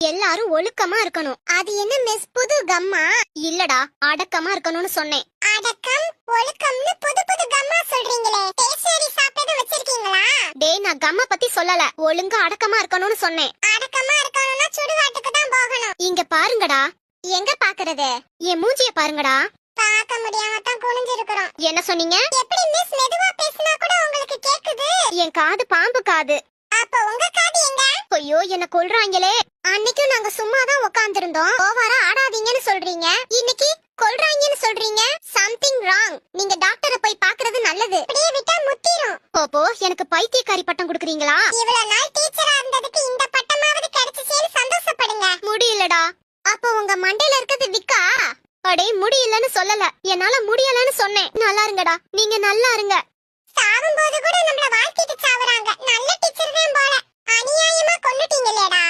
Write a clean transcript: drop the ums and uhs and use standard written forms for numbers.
எல்லாரும் ஒழுக்கமா இருக்கணும். அது என்ன மிஸ் புது கம்மா? இல்லடா, அடக்கமா இருக்கணும்னு சொன்னேன். அடக்கம் ஒழுக்கம்னு புது புது கம்மா சொல்றீங்களே, டேஸ்டரி சாப்பிட்டது வச்சிருக்கீங்களா? டேய், நான் கம்மா பத்தி சொல்லல, ஒழுங்கா அடக்கமா இருக்கணும்னு சொன்னேன். அடக்கமா இருக்கணும்னா சுடுகாட்டுக்கு தான் போகணும். இங்க பாருங்கடா. எங்க பாக்குறது? என் மூஞ்சிய பாருங்கடா. பார்க்க முடியாம தான் குனிஞ்சிருக்கோம். என்ன சொன்னீங்க? எப்படி மிஸ் மெதுவா பேசினா கூட உங்களுக்கு கேக்குது? என் காது பாம்பு காது. அப்ப உங்க காது எங்க? ஐயோ, என்ன கொல்றாங்களே. அன்னைக்கு நாங்க சும்மா தான் உட்கார்ந்திருந்தோம். ஓவரா ஆடாதீங்கன்னு சொல்றீங்க, இன்னைக்கு கொல்றாங்கன்னு சொல்றீங்க. Something wrong. நீங்க டாக்டரை போய் பார்க்கிறது நல்லது. அப்படியே விட்டா முத்திரும். ஓப்போ, எனக்கு பைத்தியக்காரி பட்டம் கொடுக்குறீங்களா? இவ்வளவு நாள் டீச்சரா இருந்ததுக்கு இந்த பட்டமாவது கிடைச்சுச்சேன்னு சந்தோஷப்படுங்க. முடியலடா. அப்போ உங்க மண்டையில இருக்கிறது விக்கா? அடே, முடியலன்னு சொல்லல, என்னால முடியலன்னு சொன்னேன். நல்லா இருங்கடா, நீங்க நல்லா இருங்க. சாவும்போது கூட நம்மள வாழ்த்திட்டு சாவறாங்க. நல்ல டீச்சர் தான் போல. அநியாயமா கொன்னுட்டீங்களேடா.